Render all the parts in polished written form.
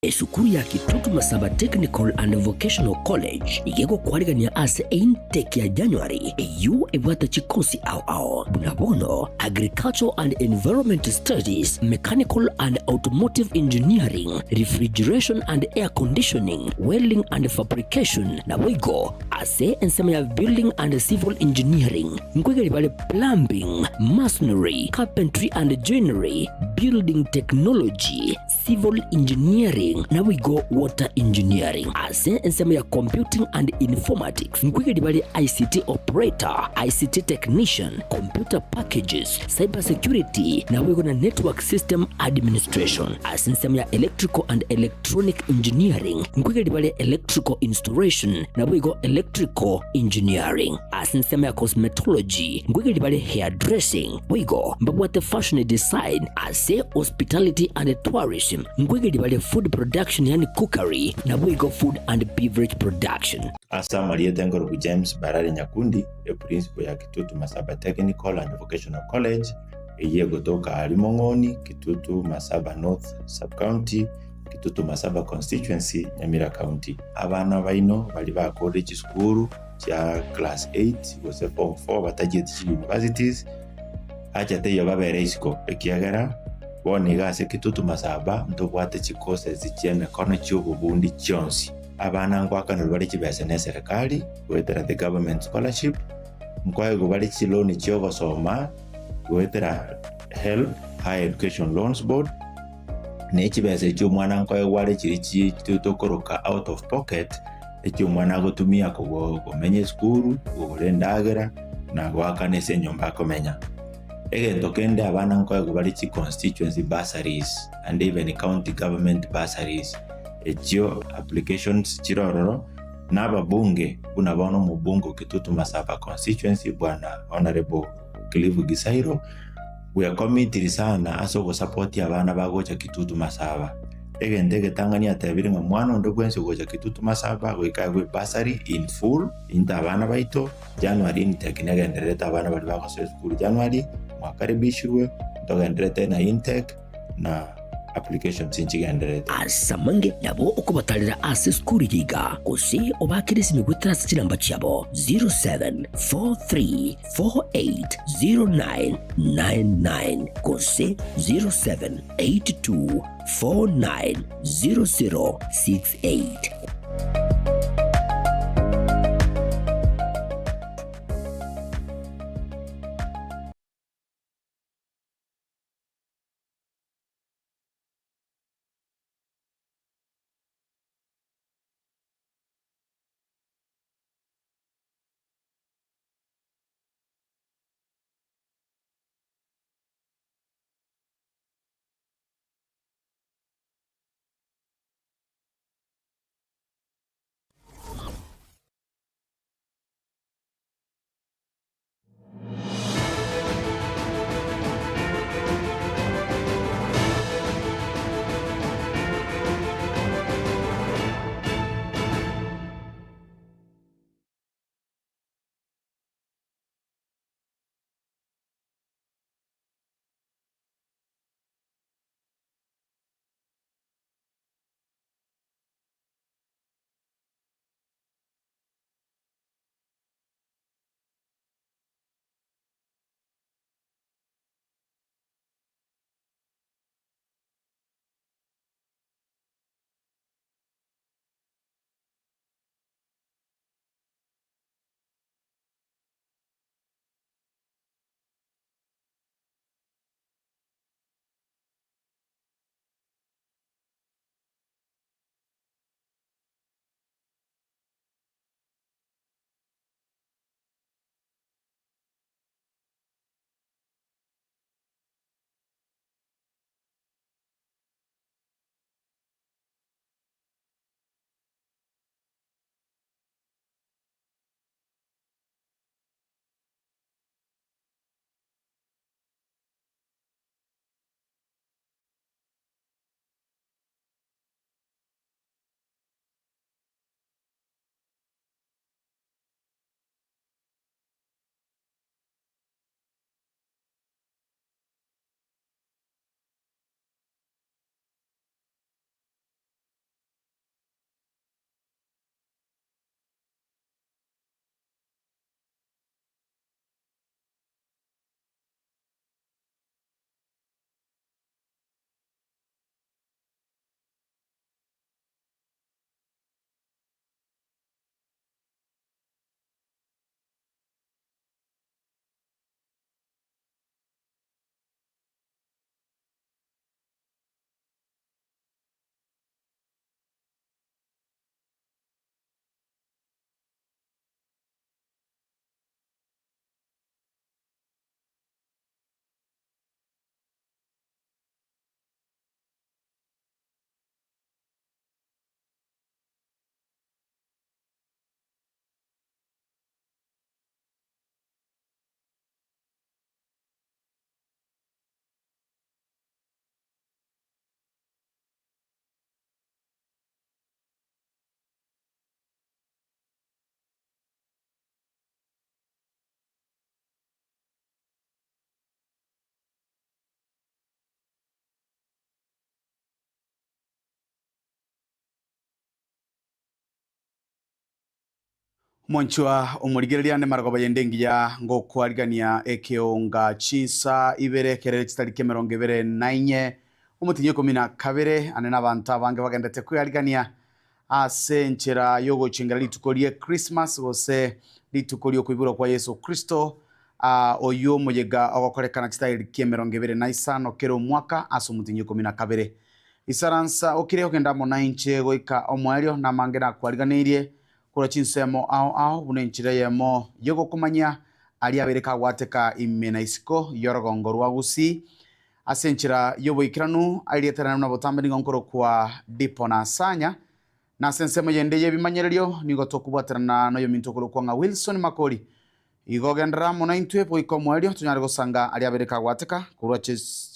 esukuru ya Kitutu Masaba Technical and Vocational College igego kwarigania ase intake ya January eyu ebwata chikosi ao bunabono Agricultural and Environment Studies, Mechanical and Automotive Engineering, Refrigeration and Air Conditioning, Welding and Fabrication na wigo ase ensema ya Building and Civil Engineering nkwegeli bale Plumbing, Masonry, Carpentry and Joinery, Building Technology, Civil Engineering na wigo Water Engineering ase ensema ya Computing and Informatics nkwegeli bale ICT Operator, ICT Technician, Computer Packages, Cyber Security na wigo na Network System Administration ase ensema ya Electrical and Electronic Engineering nkwegeli bale Electrical Installation na wigo Electrical Engineering ase ensema ya Cosmetology nkwegeli bale Hairdressing wigo mbabwate Fashion Design ase Hospitality and Tourism nkwegeli bale Food Production yani Cookery na wigo Food and Beverage Production. Asa Maria Tengoro James Barari Nyakundi e principal ya Kitutu Masaba Technical and Vocational College eye gotoka Alimongoni, Kitutu Masaba North Sub-County, Kitutu Masaba Constituency, Nyamira County. Abana baino bali ba college school ya class 8 gose form 4 batagiye universities acha teyo babere isiko ekiagera boniga ase Kitutu Masaba ntobwate chikose zicheme kono cy'ububundi cyonsi. Abana ngwakano bali kibese ne serikali wetera the government scholarship nkwaye bali chiloni cyo gosoma wetera HELB Higher Education Loans Board ne kibese cyo mwana nkwaye wale kiri tutokoroka out of pocket ekyo mwana gotumia kumenye skuru urendagera na gwakane se nyumba komenya egento kende abana nkwaye bali chi constituency bursaries and even county government bursaries ekyo applications chirororo naba bunge unabono mu bungo Kitutu Masaba constituency bwana honorable Clive Gisairo we are committed sana aso go support abana bagocha Kitutu Masaba egende Tanganyika tabiri ngo mwana ndo kwense gocha Kitutu Masaba wekawe bursary in full inta abana baito January intake negendereta abana bali bakoze school January mwakaribishwe ndogendereta na intake na application sinchigendereta asamange nabo okubatalira ase skuru yiga kose obakirisi migwetera sinamba cyabo 0743480999 kose 0782490068. Mwanchwa umurigereria ne maragoba yendengi ya ngokwarigania ekeonga chisa ibere kerere chitariki 24 umutinye 12 ane n'abantu abange bagendete kwirigania ase nchera yo guchingara litukorie Christmas gose litukorie kwibura kwa Yesu Kristo oyo muyega ogokorekana chitariki 25 kero mwaka ase umutinye 12 isaransa okireo kenda mona inche goika omwerio na mangena kwariganirie kura chinsemo ao bunenchire yemo yogo kumanya ali abereka gwateka imena isiko yorogongo rwagusi asenchira yoboikiranu ali eterana na botambe ngonkoro kwa dipo na sanya na sensemo yende yebimanyererio nigo tokubwaterana no yominto kuro kwa Wilson Makori igogendera mona intwe boiko mwerio tunyare gosanga ali abereka gwateka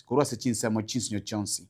kurwa se chinsemo chinsinyo chonsi.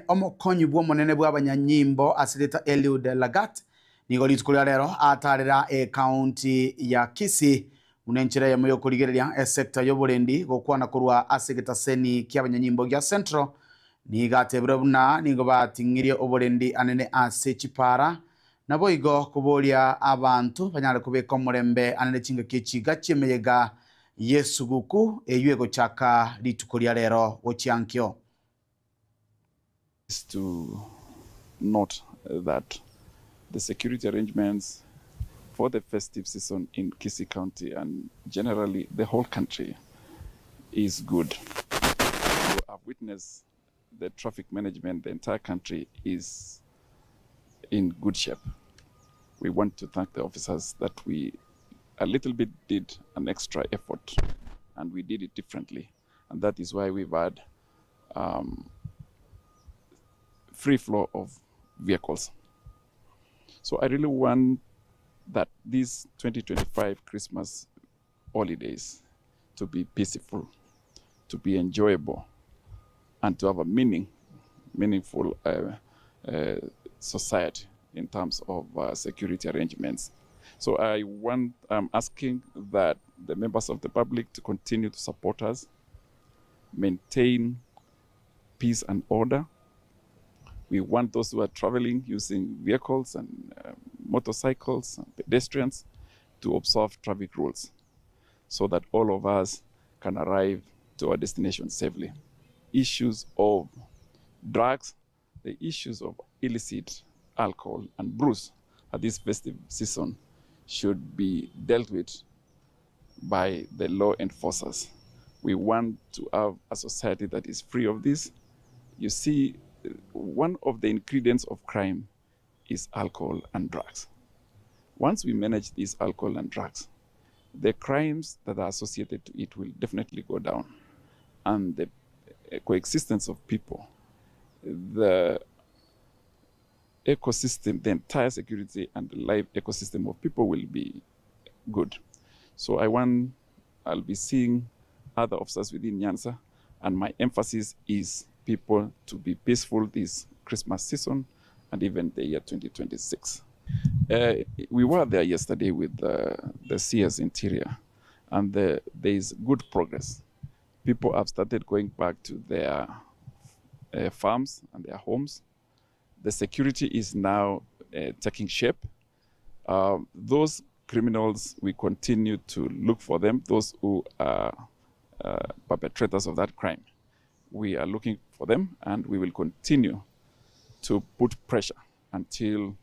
Omokonyi bwo monene bwa abanyanyimbo asirita Eliud Lagat nigo litukuria rero atarira county ya Kisii unenchira ya moyo kurigereria sector y'oburendi gokwana kurwa asigita seni kya abanyanyimbo gya Central nigatebura buna nigo batingirie oburendi anene ase chipara nabo igo kuboria abantu banyare kubeka omurembe anene chinga kichiga chemeyega Yesu guku eyuego chaka litukuria rero gochiankyo. Is to note that the security arrangements for the festive season in Kisii County and generally the whole country is good. So I've witnessed the traffic management, the entire country is in good shape. We want to thank the officers that we a little bit did an extra effort and we did it differently. And that is why we've had free flow of vehicles. So I really want that these 2025 Christmas holidays to be peaceful, to be enjoyable, and to have a meaningful society in terms of security arrangements. So I'm asking that the members of the public to continue to support us, maintain peace and order. We want those who are traveling using vehicles and motorcycles and pedestrians to observe traffic rules so that all of us can arrive to our destination safely. Issues of drugs, the issues of illicit alcohol and brews at this festive season should be dealt with by the law enforcers. We want to have a society that is free of this. You see, one of the ingredients of crime is alcohol and drugs. Once we manage these alcohol and drugs, the crimes that are associated to it will definitely go down. And the coexistence of people, the ecosystem, the entire security and the life ecosystem of people will be good. So I'll be seeing other officers within Nyanza, and my emphasis is people to be peaceful this Christmas season and even the year 2026. We were there yesterday with the CS Interior, and there is good progress. People have started going back to their farms and their homes. The security is now taking shape. Those criminals, we continue to look for them, those who are perpetrators of that crime. We are looking for them, and we will continue to put pressure until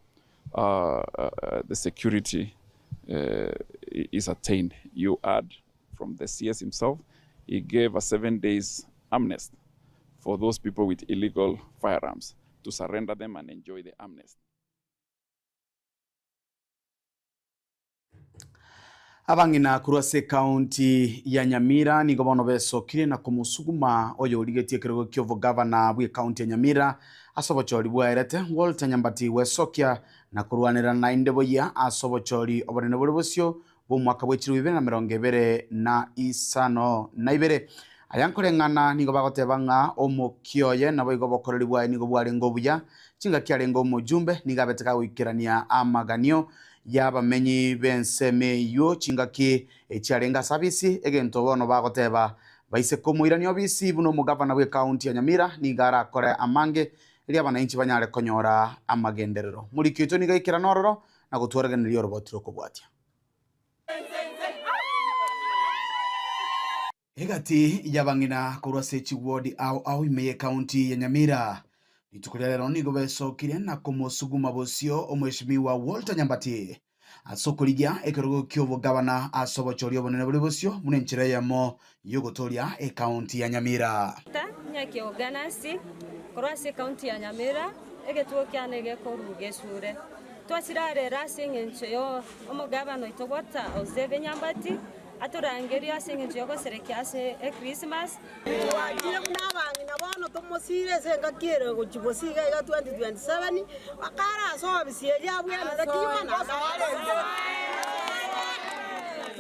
the security is attained. You heard from the CS himself, he gave a 7 days amnesty for those people with illegal firearms to surrender them and enjoy the amnesty. Abangina kurwase county ya Nyamira nigo bono besokire na kumusuguma oyo rigetie kirego kyovo governor bwe county ya Nyamira asobochori bwaerete Walter Nyambati wesokia na kurwanira na indeboya asobochori obonene buri busyo bw'omwaka bw'ekiro 2025 ayankoreng'ana nigo bagoteba ng'a omokioye nabo igo bokoreri bwaye nigo bwarenga obuya chinga kiarenga omojumbe nigo abeteka goikerania amaganio y'abamenyi b'enseme iyo chinga ki echiarenga sabisi egento bono bagoteba baise komoirania obisi buno omogavana bwe county ya Nyamira nigo arakore amange eri abananchi banyare konyora amagenderero murikito nigo ikera nororo na gotwaraganiria orobotiro kobwatia egati yabangina kurwase chiwodi au imeye county ya Nyamira nitukuria lero nigo besokire na komosuguma bosio omweshimiwa Walter Nyambati asokorigia ekerogo kyobo gavana asobochorio bonene buri bosio munenchira yamo yogotoria county ya Nyamira nyaki organisi kurwase county ya Nyamira egetuo kyanege koruge sure twasirare racing encho omogavana itogota Ozebe Nyambati aturangeria singe yoko serekiase Christmas wagiye n'abangi nabono tomosire senga kiere kuchibosiga ya 2027 akara so bisiye yabwena dakima na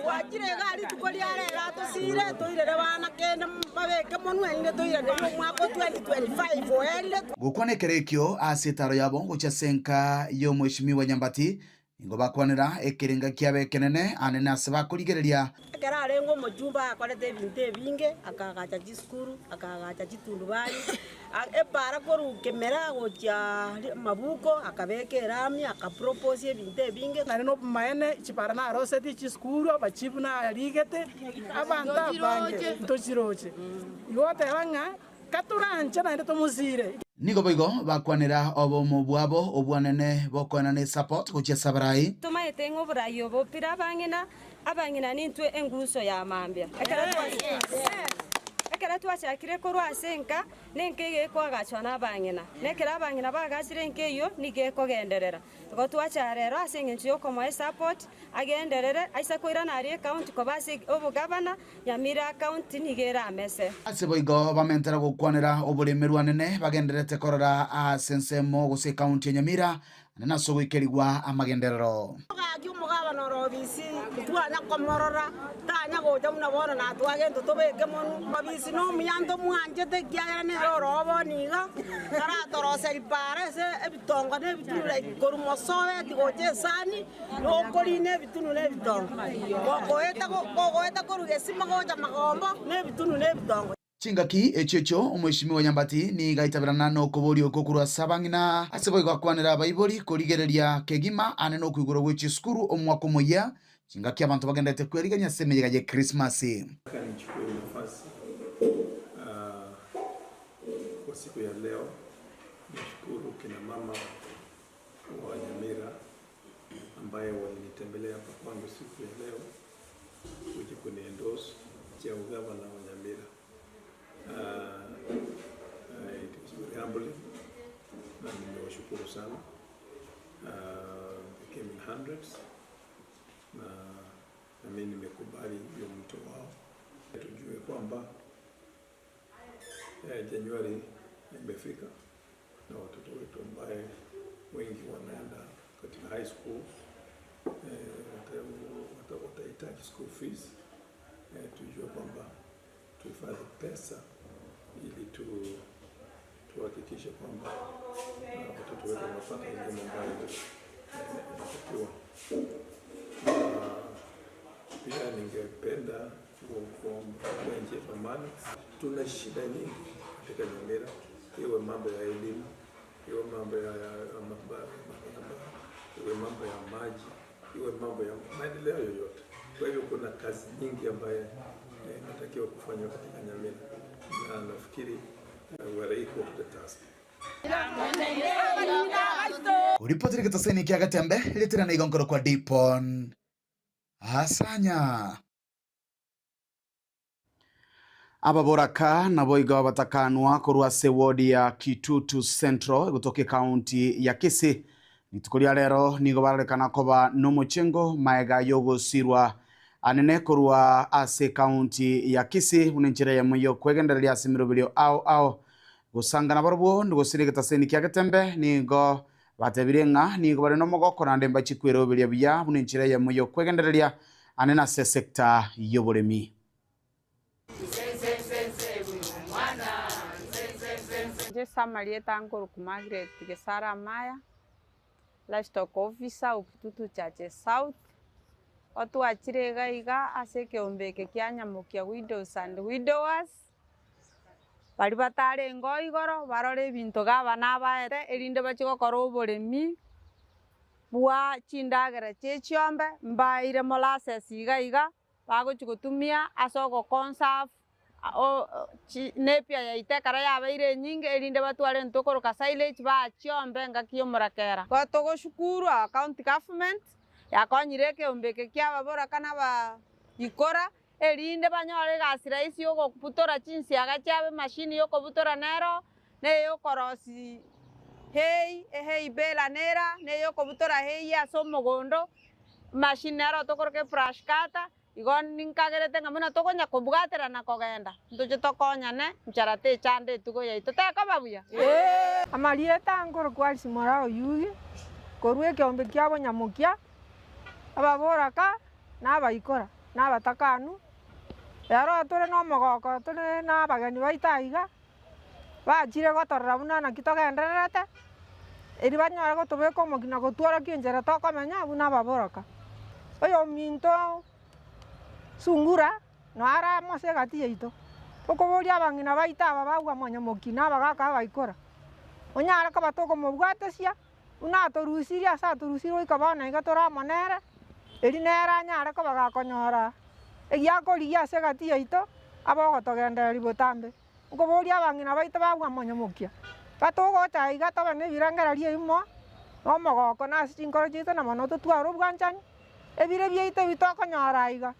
wagire gari tukoliare rato sire toirere bana kene babeke monwende toire no mwako 2025 oende gukwane kerekyo asetaro yabo gucha senka yo mweshimiwa Nyambati ingo bakwanira ekirenga kiabe kenene anene asaba kurigereria akarare ngo mujumba akorete binte binge akagacha jiskuru akagacha jitundubali epara korukemera gocha mabuko akabeke rami akapropose binte binge narino maene chipara na roseti jiskuru abachibuna ligete abanta bange ntochiroche yote banga katurancha na ndo muzire nigo boigo bakwanira obomo bwabo obwanene bokwanane support gocha sabarai tomaete ngo burayo bopira abangina nintwe enguso ya mambia ekera twachakire korwasenka nenkege kwagachwa nabangina nekera abangina bagachire nkeyo nige kogenderera go twacharero asengenchi yokomo support agenderere aisa koira nari county kobasi obugavana Nyamira county nigera amese ase boigo bamentera gukwanira oburemerwanene bagenderete korora asensemo gose county ya Nyamira nana sogoikerigwa amagenderero umugabana robisi twana komorora tanya goja muna bona na twagendo tobeke monu mabisi no myanto mwanje te kyagera ne robo niga kara torose parese ebitongo ne bitule korumosoe tigoje sani no koline bitunu ne bitongo goeta korugesima goja magombo ne bitunu ne bitongo chingaki echecho omweshimiwa Nyambati ni gaitabirana no koborio kokurwa sabangina aseboigo akwanira baibori korigereria kegima aneno kwigoro gwechi skuru omwako moya chingaki abantu bagendete kweriganya semeyega je Christmas nichukue nafasi kwa siku ya leo nishukuru kina mama wa Nyamira ambaye walinitembelea hapa kwangu siku ya leo kuja kuniendorse cha ugavana wa Nyamira. It was very humbling na nimewashukuru sana. They came in hundreds na mimi nimekubali hiyo mto wao. Tujue kwamba Januari imefika na watoto wetu ambaye wengi wanaenda katika high school watahitaji school fees. Tujue kwamba tuhifadhi pesa ili tuhakikishe kwamba watoto wetu wanapata elimu ambayo inatakiwa. Pia ningependa kuomba nchi ya amani. Tuna shida nyingi katika Nyamira, iwe mambo ya elimu, iwe mambo ya iwe mambo ya maji, iwe mambo ya maendeleo yoyote. Kwa hivyo kuna kazi nyingi ambayo inatakiwa kufanywa katika Nyamira na nafikiri we are equal to the task. Uripoti rikitoseni kia gatembe litira na igongoro kwa Dipon Asanya ababoraka na boiga batakanwa kurwase wodi ya Kitutu Central gutoke county ya Kisii nitukuria lero nigo bararekana koba nomuchengo maega yogo sirwa anene kurwa ase county ya Kisii unenchira ya moyo kwegendereria asimiro bilio au gusangana barwo ndugusire gitaseni kya getembe nigo batebirenga nigo bare no mogoko nande mbachikwero biria bya buninchire ya muyo kwegendereria anena se sector y'oburemi. Jesa Marieta Angoro Kumagret Gesara Maya Livestock Officer Ukitutu Chache South Otu achirega iga ase kiombeke kia nyamukia widows and widowers bari batare ngo igoro barore bintu gaba nabaete erinde bachigokora oboremi bwa chindagera chechiombe mbaire molasses iga bagochigutumia asoko conserve nepia ya itekara yabaire nyingi erinde batware ntokoroka silage ba chiombe ngakio murakera gotogo shukuru county government yakonyireke ombeke kia babora kana ba ikora erinde banyore gasira isi yogo kuputora chinsi agachabe machine yoko butora nero ne yokorosi hey bela nera ne yoko butora hey ya somogondo machine nero tokoroke fresh kata igon ninkagerete ngamuna tokonya kubwatera na kogenda ndoje tokonya ne mcharate chande tugo yaito taka babuya amalieta angoro kwalisi morao yugi korwe kiombe kyabo nyamukia ababoraka nabaikora nabatakanu yaro atore no mogoko tone nabagani baitaiga bachire gotorera buna na kitogendererete eri banyora gotobeka omogina gotwara kinjera tokomenya buna baboraka oyo minto sungura no ara mose gati yaito okoboria abangina baita aba bagwa monyamokina bagaka baikora onyara ka batoko mobwatesia una torusiria sa torusiro ikabana igatora monere eri nera nyara ka bagakonyora egiakorigia ase gati yaito abogotogendera botambe okoboria abangina baita bagwa monyamokia batogota iga toba ne birangereria imo no mogoko na sinkoro chito na mono totwaro bwanchani ebire bieite bitokonyora iga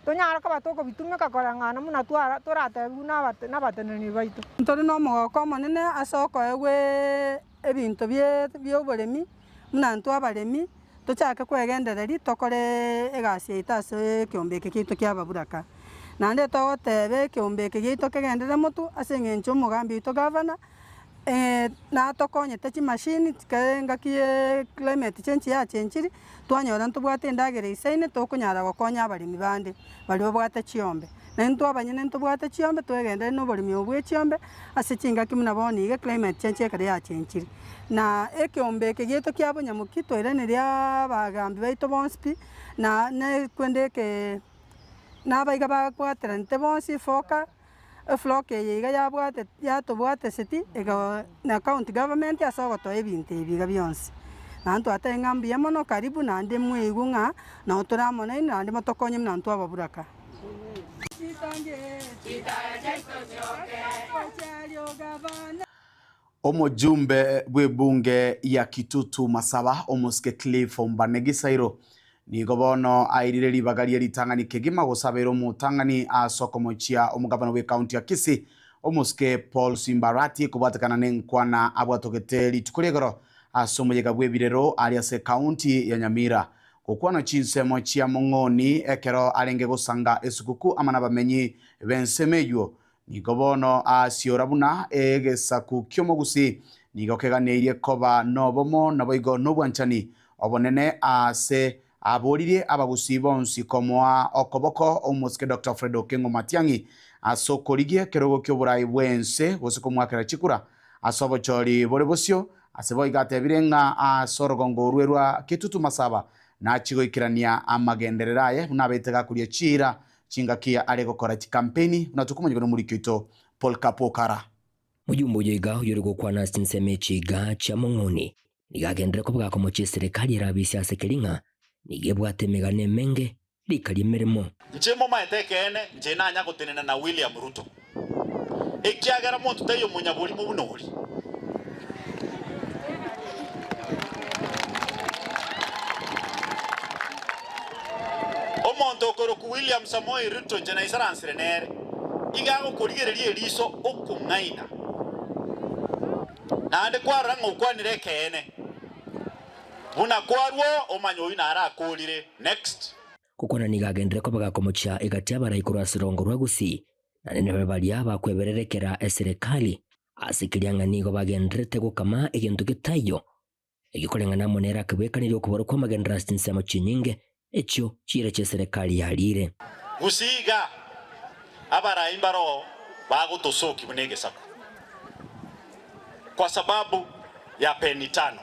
tonyara ka batoko bitumeka korangana muna twara torate buna nabateneni baito ntori no mogoko monene asoko ewe ebinto byoboremi muna ntwa baremi tochake kwegendereri tokore egasi yaita ase kiombeke kiito kia baburaka nande togotebe kiombeke giito kegendere motu ase eng'encho omogambi oito gavana natokonyete chimashini kengakie climate change yachenchiri twanyora ntobwate endagera isaine tokonyara gokonya abaremi bande bari babwate chiombe naende twabanyene ntobwate chiombe twegendere noboremi obwe chiombe ase chingaki muna bono iga climate change ekere yachenchiri na ekiombeke giito kia bonyamoki toireneria abagambi baito bonsi pi na nekwendeke nabaiga babwateranete bonsi foka efloke yiga yabwate yatobwate seti ega na county government asogotoa ebinto ebiga bionsi nantu ate ng'ambi ya mono karibu nande mwigu ng'a na turamona nande motokonye mna ntu ababuraka Omujumbe bwebunge ya Kitutu Masaba omuske Cliff Mbanegisairo nigo bono airire libagaria litangani kegima gusabera omutangani asokomochia omugabano we county ya Kisii omuske Paul Simbarati kubatakana nenkwana abwatogete litukulegoro asomuyega bwebirero ali ase county ya Nyamira kokwana chinsemo chia mongoni ekero arenge gusanga esukuku amana bamenyi bensemeyo nigo bono asiora buna egesaku kyomogusi nigo keganeirie koba nobomo naboigo nobwanchani obonene ase aborire abagusi bonsi komoa okoboko omuske Dr. Fredo Kengo Matiangi asokorigie kerogo kyoburai bwense gosiko mwakera chikura asobochori borebosio asebo igatebirenga asorogongo rwerwa Kitutu Masaba na chigoikirania amagendereraye unabetega kulie chira chingakia ale gukora campaign unatukumanye no muri kito Paul Kapokara mujumbo yiga yurigo kwa nasi nseme chiga cha mongoni nigagendera ko bwakomoche serikali rabisi asekelinga nigebwate megane menge likali meremo nchemo maetekene njena nya gutenena na William Ruto ekiagara muntu tayo munyaburi mu bunori omonto okoro ku William Samoei Ruto njena isaransire nere igago kurigereria riso okungaina nande kwaranga ukwanire kene buna kwarwo omanyo ina ara akurire next kukona nigagendera ko bagakomocha igatia baraikuru asirongo rwa Gusii na nene babalia bakwebererekera eserikali asikiriang'ani bagendrete gukama egintu gitayo egikoreng'ana monera kibwekanire okuboro kwa magendera sinsemo chinyinge ekyo chire che serikali yarire gusiga abaraimba roho bagutusuki bunege sako kwa sababu ya peni 5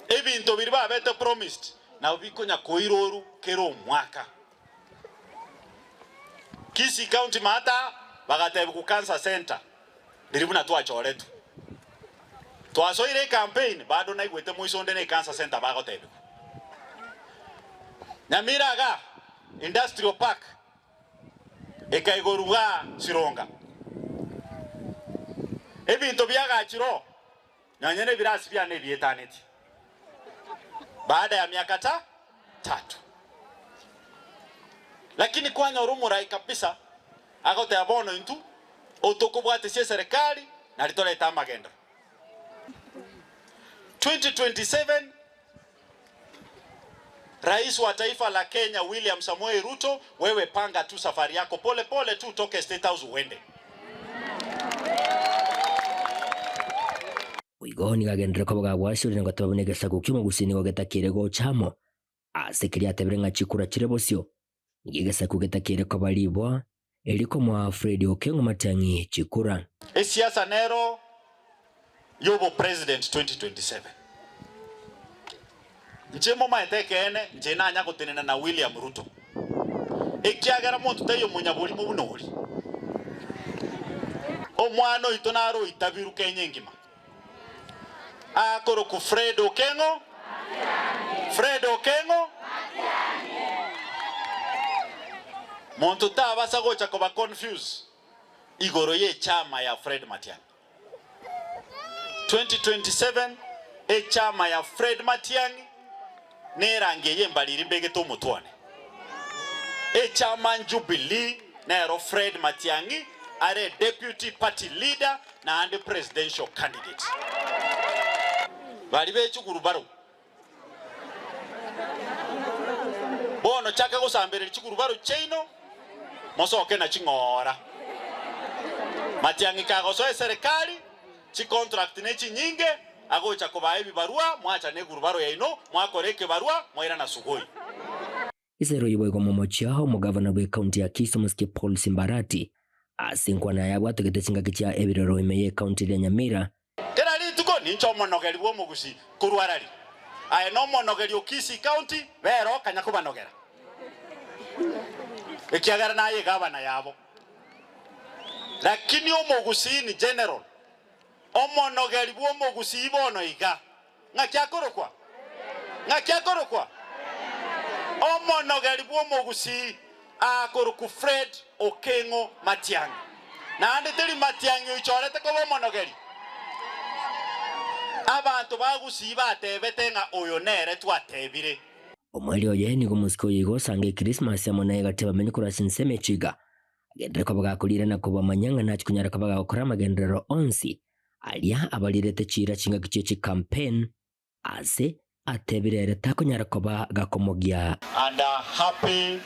ebintu biri babete promised na ubikonya koiroru kero mwaka Kisii County mata bagatebu ku cancer center diribuna twachoretu twasoire campaign bado naigwete muisonde ne cancer center bagotebu Nyamira ga industrial park ekaigoruga sironga ebintu byagachiro nyanyene birasi byane byetaneti baada ya miaka 3 lakini kwanya urumurai kabisa agote abono intu otokobwate cie serikali na litoleta magenda 2027 Rais wa taifa la Kenya William Samoei Ruto, wewe panga tu safari yako pole pole tu toke State House uende. Uigoni gagendera ko bagwashuri ngo tabonegesa gukimo gusini gogetakire go chamo asikiri atebrenga chikura chirebosyo ngigesa kugetakire ko balibwa eliko mwa Fred Okengo Matiang'i chikura Siasa nero yobo president 2027 Njemo maetekene njena anya gutinena na William Ruto ekiagera muntu tayo munyaburi mu bunori omwana itonaro itabiru Kenya ngima akoro ku Fred Okengo muntu tabasa gocha ko ba confuse igoro ye chama ya Fred Matiang'i 2027 chama ya Fred Matiang'i nerange yembaliri mbege to mutwane chama Jubilee nero Fred Matiang'i are deputy party leader na and presidential candidate bali bechukuru baro bono chaka gusambere chukuru baro cheino mosoke na chingora Matiang'i kagoso serikali chi contract ne chinyinge agocha kobaye bibarua mwacha ne gurubaro yaino mwakoreke barua mwaira na sugoi Isero yiboygo momochiaho mugavana bwe county ya Kisumu Paul Simbarati asinkwa na yabwa tegetesinga kicha ebiroro imeye county ya Nyamira terali tuko nincho monogeri bwo mugusi kurwarari aye no monogeri Kisii County bero kanyakuba nogera ekiagara naye gavana yabo lakini omugusi ni general omonogeri bwo mugusi bono iga ngakyakorokwa omonogeri bwo mugusi akoroku Fred Okengo Matiang'i na andeteri Matiang'i ichorete ko omonogeri abantu bagusi batebete nga oyo nere twatebire omwali oye ni gomusiko yigo sange Christmas yamona gateba menye kurasinse chiga agendere ko bagakulira na kuba manyanga na chikunyara ko bagakora magendero onsi alia abalirete chira chinga kichechi campaign ase atebirere takunyara ko bagakomogia and a happy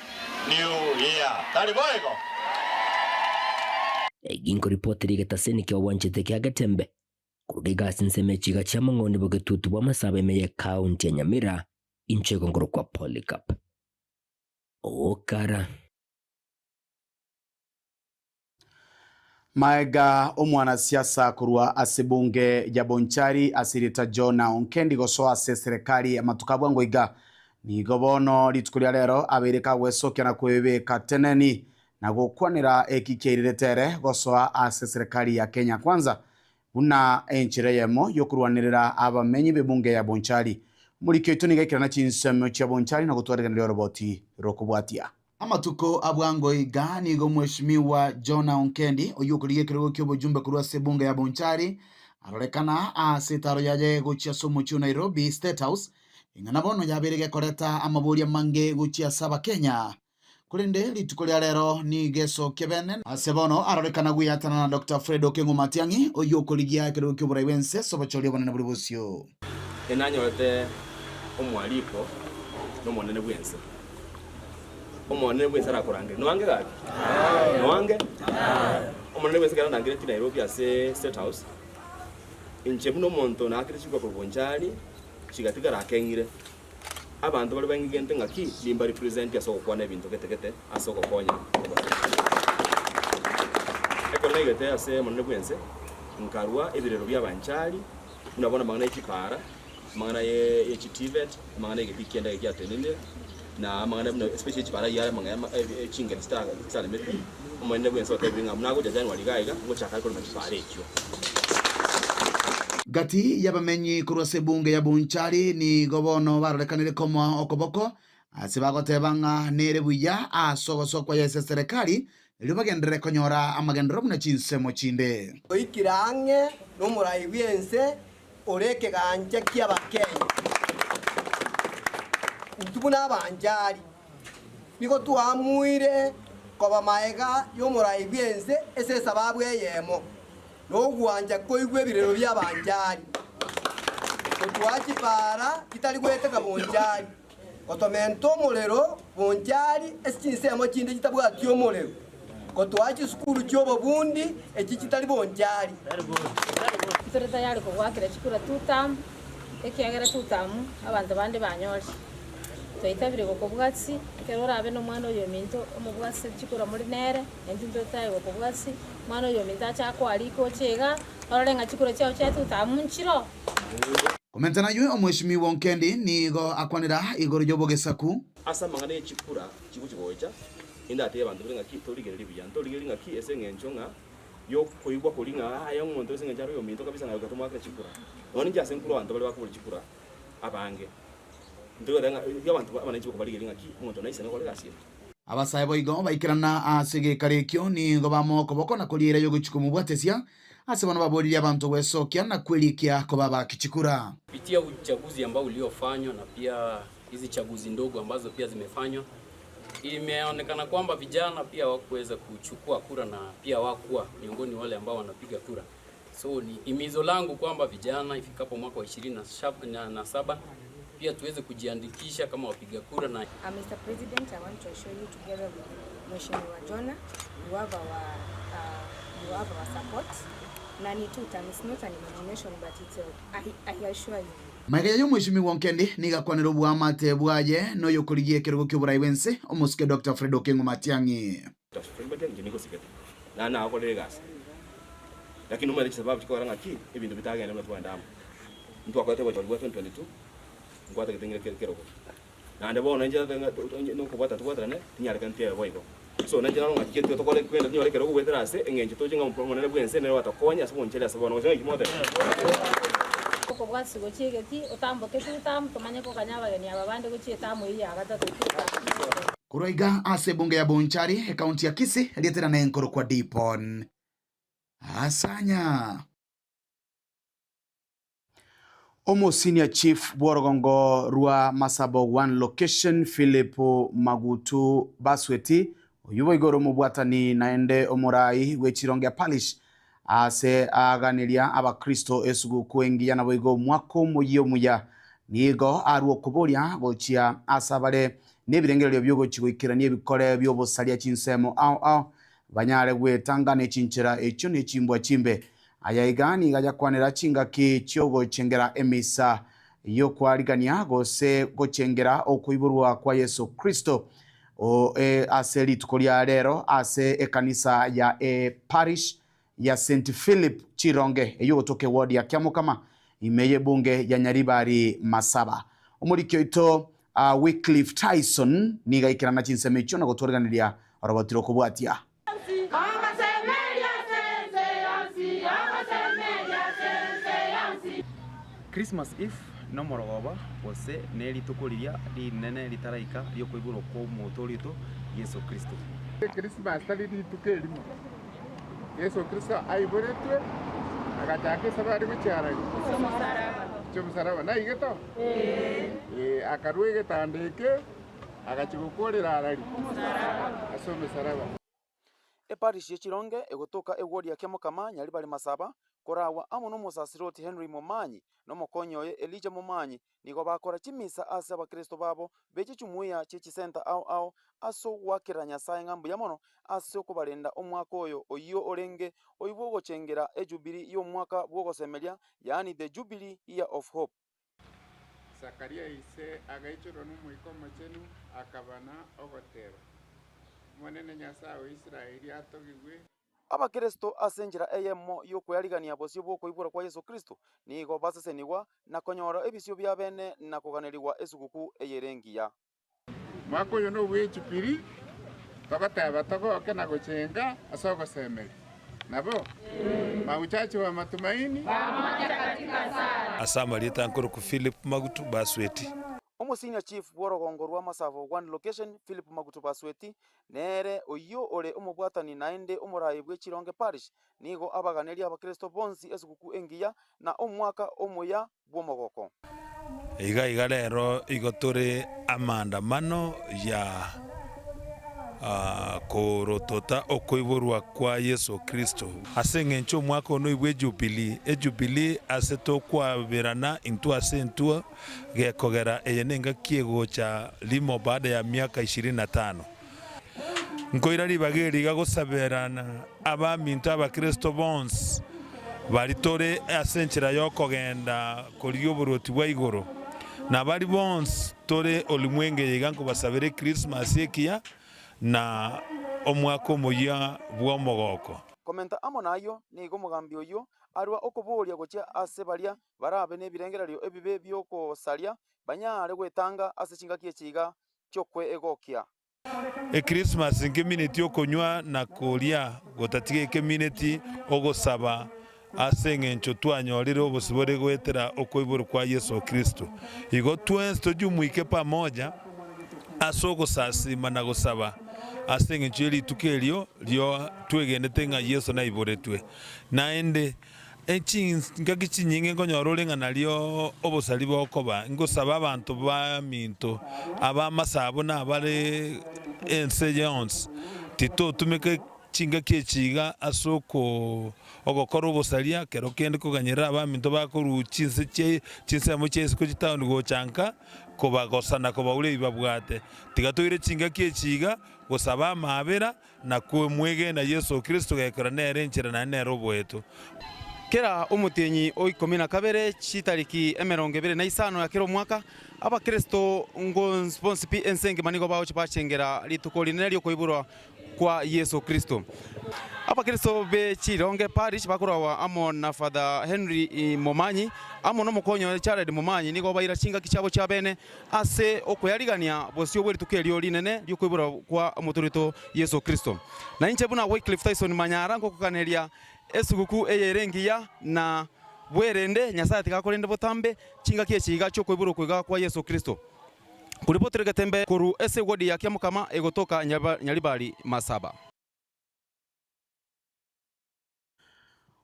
new year taliboego eginko reporteri getaseni ke wanchete ke agatembe kurugiga sinse mechiga chamangoni bogetutu bwa masaba emeye county ya Nyamira inchego ngoro kwa Polycarp okara Maega omwana siasa kurwa asibunge ya Bonchari asirita Jona Onkendi gosoa se serikali ya matukabwa ngoiga ni gobono litukulia lero abereka wesokia na kwebeka teneni na gukwanira ekikeriretere gosoa ase serikali ya Kenya Kwanza una enchire yemo yokurwanirira abamenyi bebunge ya Bonchari muri kituni gakirana chinsemo cha Bonchari na gutwarira roboti rokubwatia amatuko abwango igani go mheshimiwa Jona Onkendi oyukuriye kirego kyo bujumbe kurwa sebunge ya Bonchari arorekana asitaro yaje guchia somo chu Nairobi State House ingana bono yaberege koreta amaburi mange guchia saba Kenya kurinde litukulia lero ni geso kebene asebono arorekana guyatana na Dr. Fred Okengo Matiang'i oyukuriye kirego kyo buraiwense sobacholi bana burubusyo enanyote omwaliko no monene bwense Omonene bwense arakorangire nwange gaki nwange omonene bwense kana ndangire ti Nairobi ase State House inche muno monto nakire chikwa kubonjari chigatigara akengire abantu bali bangigente ngaki limba represent asoko kwana ebintu ketekete asoko konya ekole gete ase omonene bwense nkarwa ebirero byabanjari unabona mangana ikipara mangana ye chitivet mangana igikenda igyatenende na mangana especially chipara yara mangana chingel star limit omonene bwense otebinga munago January gaiga ngochaka ko machipara ekyo gati yabamenyi kurwa sebunge ya Bonchari ni gobono barorekanire komo okoboko ase bagotebanga nere buya asogosokwa yese serikali libagendere konyora amagendero muna chinsemo chinde oikirange no murai byense oreke ganje kia bakenya utubuna banjari niko tuamuire koba maega yo murai byense ese sababu yemo no gwanja koigwe birero bya banjari otwachi para kitali gwete ka bonjari otomento molero bonjari esinsemo chinde kitabwa tyo molero otwachi skulu cyobo bundi ekitali bonjari tureta yari ko gwakira chikura tutam ekiagera tutam abantu bande banyori twitabire ko bwatsi kerora abe no mwana yo minto omubwatsi chikura muri nere entinto tayo ko bwatsi mwana yo minta cha kwali ko chega orenga chikura chao cha tutam nchiro komentana yue omweshimiwa Onkendi nigo akwanira igoro jobogesaku asa mangane chikura chikuchigoja indate abantu brenga kitorigereri biyanto ligeringa ki esengenchonga yo koibwa kolinga ayo umuntu esengenjaro yo minto kabisa ngayo gatuma ka chikura noni jase nkuru abantu bali bakubura chikura abange ndo denga yo abantu abanenchi ko baligeringa ki umuntu naise ngo legasi abasaye boigo baikirana asige karekyo ni ngo bamoko boko na kuliera yo guchikumu bwatesia ase bana babori abantu wesokia na kwelikia ko baba kichikura kupitia uchaguzi ambao uliofanywa na pia hizi chaguzi ndogo ambazo pia zimefanywa imeonekana kwamba vijana pia hawakuweza kuchukua kura na pia wakuwa miongoni wale ambao wanapiga kura. So ni imizo langu kwamba vijana ifikapo mwaka wa 27 pia tuweze kujiandikisha kama wapiga kura na Mr. President, I want to assure you together with Mheshimiwa Jonah, you have our support. Nani tutam is not an nomination but it's I assure you. Maiga yo Mheshimiwa Onkendi niga kwanero bwa mate bwaje no yokurigie kirugo ky'oburai wense omusike Dr. Fredo Kengo Matiangi. Dr. Fredo Matiangi niko sikete. Na akole gas. Lakini umali sababu chiko ranga ki ebintu bitagenda no twandamo. Ntu akwate bwa 2022 ngwata kitengere kirugo. Na ndebo nanje no kubata ne tinyare kantie boyiko. So nanje nalonga kiketu tokole kwenda nyore kirugo weterase engenje tojinga mpromonene bwense ne watakonya asibonchele asabona ngo ikimote. Ko bwatsi go chigeti otamboke tutam tumanye ko kanyaba geni ababande go chietamu iyi agatatu Kuroiga ase bunge ya Bonchari kaunti ya Kisii lietera na enkoro kwa Dipon Asanya Omo Senior Chief Bworogongo Rua Masabo One Location Philip Magutu Basweti oyubo igoro mubwatani naende omurai wechironge palish ase aganiria abakristo esugu kuengia na boigo mwako muyo muya nigo aruo kuboria gochia asabale nebirengerero byo gochigwikira nebikore byo bosalia chinsemo au banyare gwetanga ne chinchera echo ne chimbwa chimbe ayayigani gaja kwanera chinga ki cyogo chengera emisa yo kwarigania gose gochengera okuiburwa kwa Yesu Kristo ase litukolia rero ase ekanisa ya parish ya St. Philip Chironge eyo toke ward ya Kiamukama imeye bunge ya Nyaribari Masaba omurikyo ito Wycliffe Tyson niga ikirana chinseme cyo nagotorganiria arabotiro kubwatia Christmas Eve no morogoba bose neri tukuriria rinene ritaraika ryo kuiguro ko mutorito Yesu Kristo. Christmas tali tukelimo Yesu Kristo aiboretwe agachake sabari wichara chomusaraba na igeto akarwege tandeke agachigukorera arari asome saraba Eparish Chironge egotoka ewodi ya Kiamukama Nyaribari Masaba korawa amo n'omusasiroti Henry Momanyi n'omukonyoye Elijah Momanyi nigo bakora chimisa ase abakristo babo bechichumuya chechisenta ao aso wakira Nyasaye ng'ambu yamono ase okubarinda omwaka oyo oyo orenge oibo gochengera ejubili y'omwaka bwogosemelia yani the Jubilee Year of Hope. Zakaria ise agaichoro n'umuiko machenu akabana ogotero monene Nyasaye wa Isiraeli atogigwe abakristo asenjera eyemo yokweyarigania bosio bwokoibora kwa Yesu Kristo nigo basesenigwa na konyora ebisio bya bene na kuganirigwa esuguku eyerengiya mwaka oyo n'obwechupiri togoteba togoke na gochenga ase ogosemeri nabo mauchache wa matumaini pamoja katika sala asamalieta nkoro ku Philip Magutu Basweti Senior Chief bworogongo rwa Masavo One Location Philip Magutu Basweti nere oyo ore omubwatani naende omurayi bw'Echironge Parish nigo abaganeri abakristo bonsi esuguku engiya na omwaka omoya bw'omogoko iga rero igotore maandamano ya korotota okoiborwa kwa Yesu Kristo aseng'encho omwaka ono ibwe Jubilee aseto kwaberana intu asentua gekogera eyenenga kiegocha limo baada ya miaka 25 nkoira ribageri gagosaberana abamintu abakristo bons baritore asenchera yokogenda korioboroti bwa igoro na bari bons tore olimwenge yiganko basabere Christmas ekia na omwaka omoya bw'omogoko komenta amo nayo nigo mugambi oyo arwa okuburia gocha ase baria barabe n'ebirengererio ebibe byokosaria banyare gwetanga ase chingaki echiga chokwe egokia Christmas ngemineti okonywa na koria gotatige kemineti ogosaba ase ng'encho twanyorire obosibore gwetera okoiboro kwa Yesu Kristo igo twensi tojumuike pamoja ase ogosasima na gosaba ase ng'encho erituko erio rio twegendete ng'a Yesu naiboretwe naende ngaki chinyinge nkonyora ore ng'a nario obosari bokoba ngosaba abanto baminto abamasabo nabare ense yonsi titotumeke chingaki echiga ase ogokora obosaria kero kende koganyerera abaminto bakoru chinsemo chiase kochitaoni gochanka kobagosana kobaure ibabwate tigatoire chingaki echiga gosaba amabera na kwemwege na Yesu Kristo gekora nere enchera na nere obwetu kera omutenyi oikumi na kabere chitariki 25 ya kero mwaka abakristo ngo sponsipi ensenge manigo bawo chipachengera rituko rinene ryo koiburwa kwa Yesu Kristo abakristo be Chironge Parish bakurawa amo na Father Henry Momanyi amo no mukonyo Charles Momanyi nigo baira chinga kichabo cha bene ase okweyarigania bosio bwe rituko ryo rinene ryo koiburwa kwa muturito Yesu Kristo na inche buna Wycliffe Tyson Manyara ngo kukaneria esuguku eyerengiya na bwerende Nyasaye tikakorende botambe chinga kiechiga cyo koiburo kwiga kwa Yesu Kristo kuripotera gatembe kuru ese wodi ya Kiamukama egotoka Nyaribari Masaba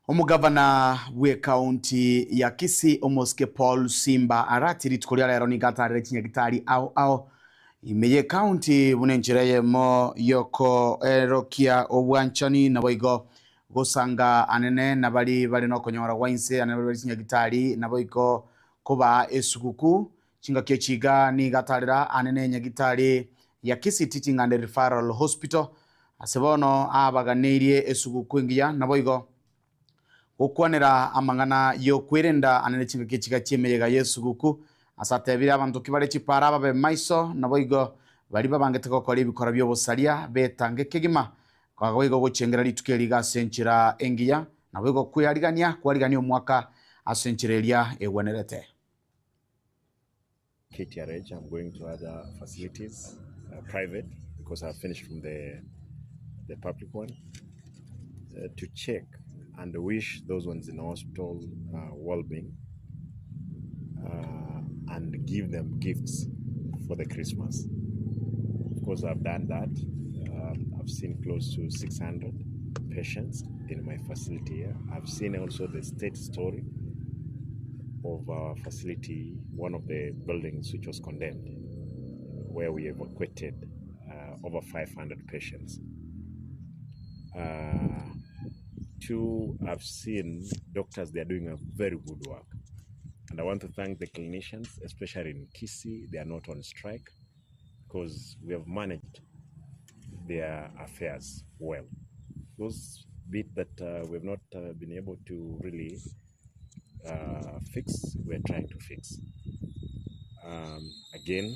omugavana we county ya Kisii Omoske Paul Simba aratiri tukoria lero ni gatare kinyagitari ao imeye county bunenjireye mo yoko erokia obwanchani na boigo gosanga anene nabali bali no konyora wainse anene bali kinyagitari na boigo kuba esuguku chinga kechiga ni gatarira anene nyagitari ya Kisii Teaching and Referral Hospital asebono abaganirie esuguku ngiya na boigo okwanera amangana yo kwirenda anene chinga kechiga chemeyega yesuguku asatebira abantu kibale chipara babe maiso na boigo bali babangete gukora ibikora byo bosaria betange kegima kwa boigo gochengera litukeli ga senchira engiya na boigo kwyarigania omwaka asenchirelia ewenerete KTRH. I'm going to other facilities, private, because I've finished from the public one, to check and wish those ones in hospital well-being and give them gifts for the Christmas. Of course, I've done that. I've seen close to 600 patients in my facility here. I've seen also the state story of our facility, one of the buildings which was condemned, where we evacuated over 500 patients. Two, I've seen doctors, they're doing a very good work. And I want to thank the clinicians, especially in Kisii. They are not on strike because we have managed their affairs well. Those bit that we have not been able to really fix, we're trying to fix. Again,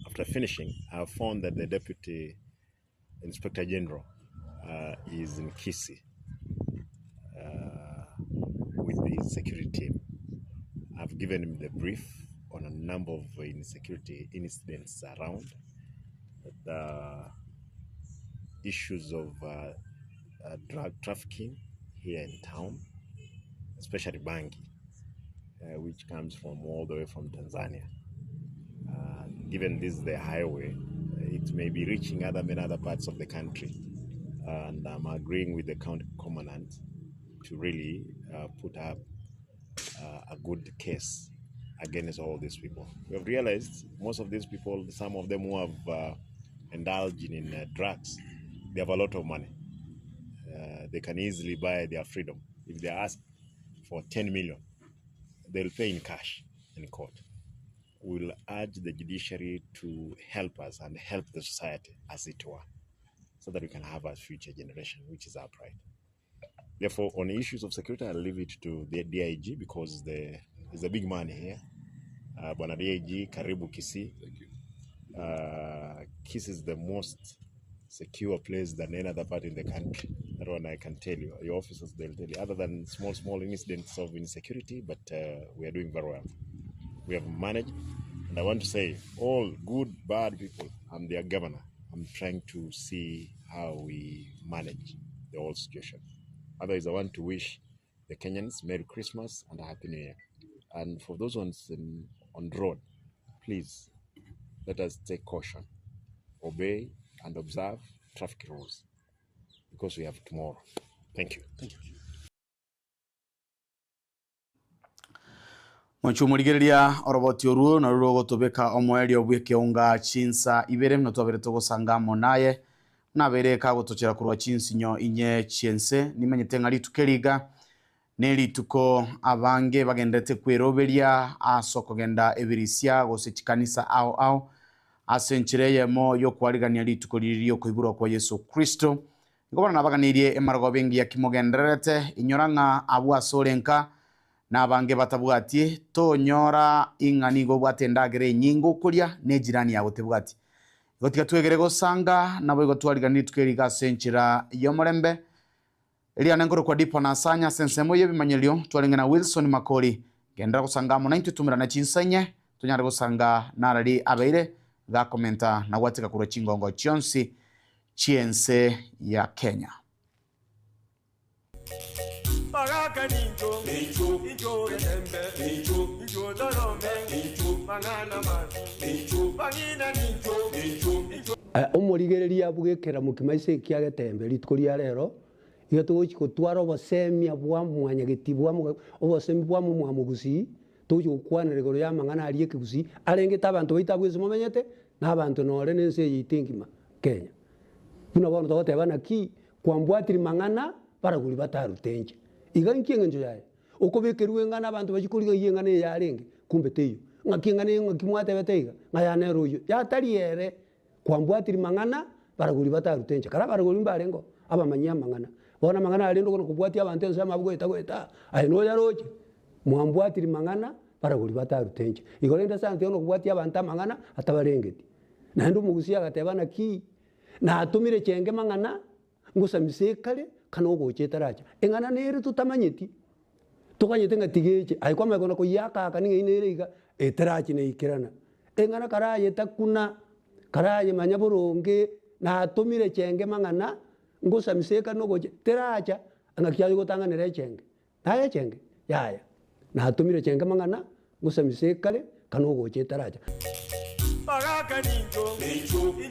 after finishing, I found that the Deputy Inspector General is in Kisii with the security team. I've given him the brief on a number of insecurity incidents around, the issues of drug trafficking here in town, especially bangi, which comes from all the way from Tanzania. Given this is the highway, it may be reaching many other parts of the country. And I'm agreeing with the county commandant to really put up a good case against all these people. We have realized most of these people, some of them who have indulged in drugs, they have a lot of money. They can easily buy their freedom. If they ask for 10 million, they'll pay in cash in court. We'll urge the judiciary to help us and help the society, as it were, so that we can have a future generation, which is our pride. Therefore, on issues of security, I'll leave it to the DIG because there's a big man here. Bwana DIG, karibu Kisii. Thank you. Kisii is the most secure place than any other part in the country. That one I can tell you. Your officers, they'll tell you. Other than small incidents of insecurity, but we are doing very well. We have managed, and I want to say, all good, bad people, I'm their governor. I'm trying to see how we manage the whole situation. Otherwise, I want to wish the Kenyans Merry Christmas and a Happy New Year. And for those ones on the road, please let us take caution, obey and observe traffic rules because we have tomorrow. Thank you. Thank you. Mwanchumurigereria oroboti oruo na ruo gotubeka omweri obweke unga chinsa ibere no twabere tugusangamo naye nabere ka gutuchera kurwa chinsinyo inye chiense nimenyete ngari tukeriga neri tuko abange bagendete kweroberia asoko genda ebirisia gosichikanisa ao asenchireye mo yo kwarigania litukoririyo kuiburo kwa Yesu Kristo ngobana nabaganirie emargo bengi ya kimogenderete inyoranga abu asorenka nabange batabwatie tonyora inganigo bwatendagere nyingo kuria ne jirani yawe tebwati gotika twegere gosanga nabo gotwariganira tukeriga senchira yomorembe elia nangoro kwa dipo na sanya sensemo yebimanyelio twarengena Wilson Makori gendera gosanga mo 90 tumira na chinsanye tunyara gosanga narari abeire ga komenta na watika kuro chingongo chionsi chiense ya Kenya. Omurigereria bwekera mukimaise kiagetembe litukoria rero iyo tugutwara obosemia bwa mwanya gitibwa obosemi bwa mwamugusi tugukwana regoro ya mangana ariye kigusi arengeta abantu baitabwese momenyete n'abantu nore nense yitingima Kenya buna bono togotebana ki kwambwatiri mangana baraguri batarutenje iganki ngenjo yaye ukobekerwe ngana abantu bajikuriga yengana yarenge kumbe teyo ngakingane ngakimwate beteiga ngayane ruyo yatariere kwambwatiri mangana baraguri batarutenje kara baraguri mbarengo abamanyia mangana bona mangana arendo kono kubwati abantu nsema bweta ayino yaroje mwambwatiri mangana baraguri batarutenje igorenda sante ono kubwati abantu mangana atabarengeti nando mugusia gatebana ki na atumire chenge mangana ngusamise kale kanogo chetaracha engana nere tutamanyeti tukanyete ngatigeche aikwa magona ko yaka kaninga inerega etarachi ne ikirana engana karaye takuna karaye manyaboronge na atumire chenge mangana ngusamise kanogo teracha angakyayo gotanganira chenge naye chenge yaya na atumire chenge mangana ngusamise kale kanogo chetaracha Baraka ninjo, ninjo,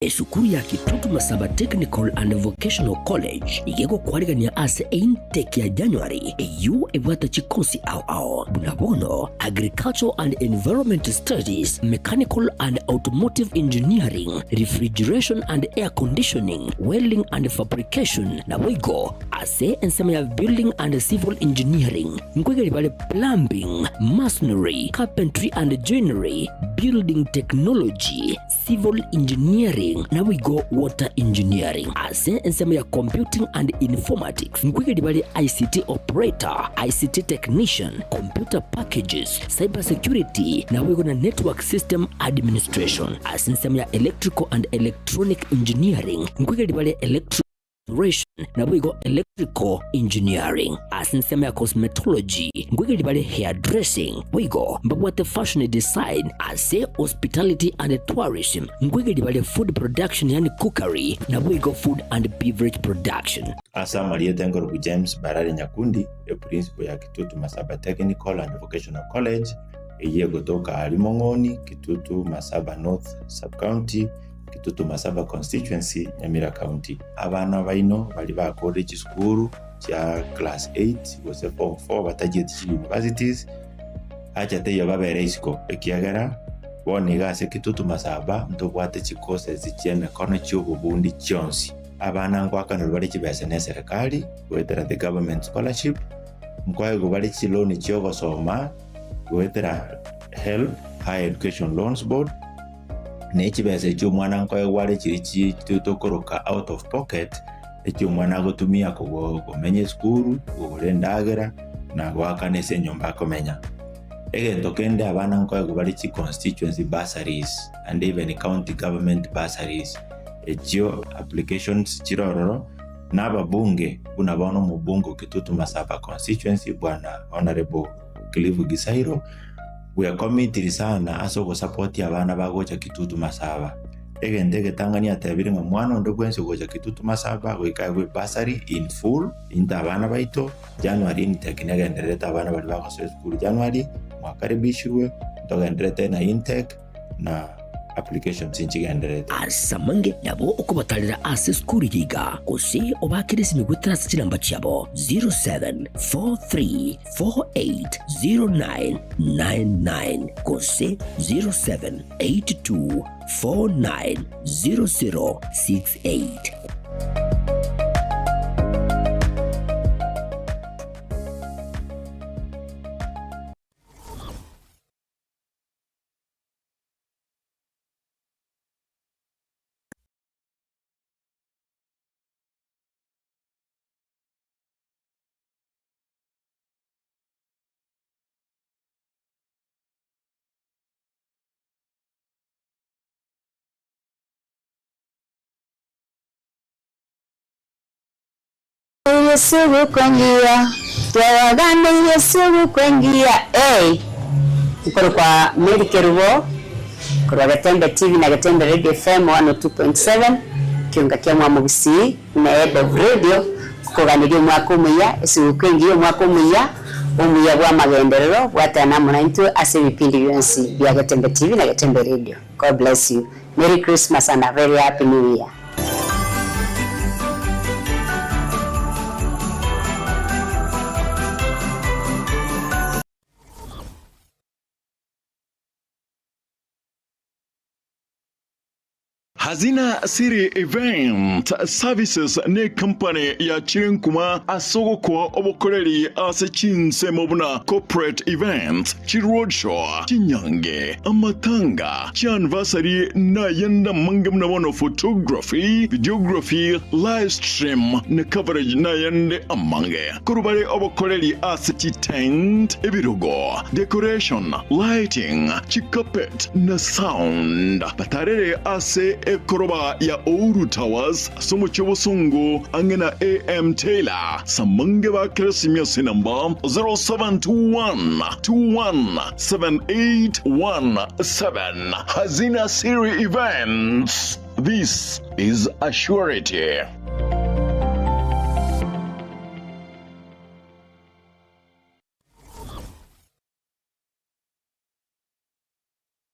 esukuru ya Kitutu Masaba Technical and Vocational College igego kwarigania ase intake ya January eyu ebwata chikosi ao bunabono Agricultural and Environment Studies, Mechanical and Automotive Engineering, Refrigeration and Air Conditioning, Welding and Fabrication na wigo ase ensema ya Building and Civil Engineering ngwegeli bale Plumbing, Masonry, Carpentry and Joinery, Building Technology, Civil Engineering na wigo Water Engineering ase ensema ya Computing and Informatics ngwegeli bale ICT Operator, ICT Technician, Computer Packages, Cyber Security na wigo na Network System Administration ase ensema ya Electrical and Electronic Engineering ngwegeli bale na wigo Electrical Engineering asinsema ya Cosmetology ngwegeli bale Hairdressing wigo mbabwate Fashion Design ase Hospitality and Tourism ngwegeli bale Food Production yani Cookery na wigo Food and Beverage Production. Asa Maria Tengorogu James Barari Nyakundi principal ya Kitutu Masaba Technical and Vocational College eye gotoka Alimongoni, Kitutu Masaba North Sub-County, Kitutu Masaba Constituency, Nyamira County. Abana baino bali ba college school cha class 8 gose form 4 batagiye universities acha teyo babere isiko ekiagara boniga se Kitutu Masaba ntobwate chikose zichene kono cy'ububundi cyonsi. Abana ngwakana bali kibese ne serikali wetera the government scholarship mkwaye gubali chiloni cyo gosoma wetera help higher education loans board nechibese cyo mwana nkwaye wale kiri tutokoroka out of pocket ekyo mwana gotumia kumenye school urendagera na gwakanese nyomba komenya egento kende abana nkwaye gubali chi constituency bursaries and even county government bursaries ekyo applications chirororo n'ababunge bunabono mu bungo Kitutu Masaba constituency bwana honorable Clive Gisairo we are committed sana aso go support abana bagocha Kitutu Masaba egende getangania tabiri mwana ndo gwense gocha Kitutu Masaba we kawe bursary in full inta abana baito January ni tekinega ndereta abana bali bako school January mwakaribishwe ndogendereta na intake na application sinchigendereta asamange nabo okubatalira ase skuri yiga kose obakirisi migutira sinamba cyabo 0743480999 kose 0782490068. Yesu kwengia twawagane Yesu kwengia ukoro kwa Mary Kerubo kwa Gatembe TV na Gatembe Radio FM 102.7 kiunga kia Mwamugisi na Ebo Radio kuganiryo mwakumya Yesu kwengia mwakumya umuya bwa magenderero bwatana munantu ase bipindi byonsi bya Gatembe TV na Gatembe Radio. God bless you. Merry Christmas and a very happy new year. Hazina Siri Event Services ne company ya Chirinkuma asogo kwa obokoreri ase chinse mobuna corporate events chiroadshow chinyange amatanga anniversary na yenda mangamna mono photography videography live stream ne coverage na yende amange kurubare obokoreri ase tent ebirogo decoration lighting chikapet na sound batarere ase Koroba ya Ouru Towers somo chobosungu angena AM Taylor samange ba kresimia number 0721217817 Hazina Siri Events. This is a surety.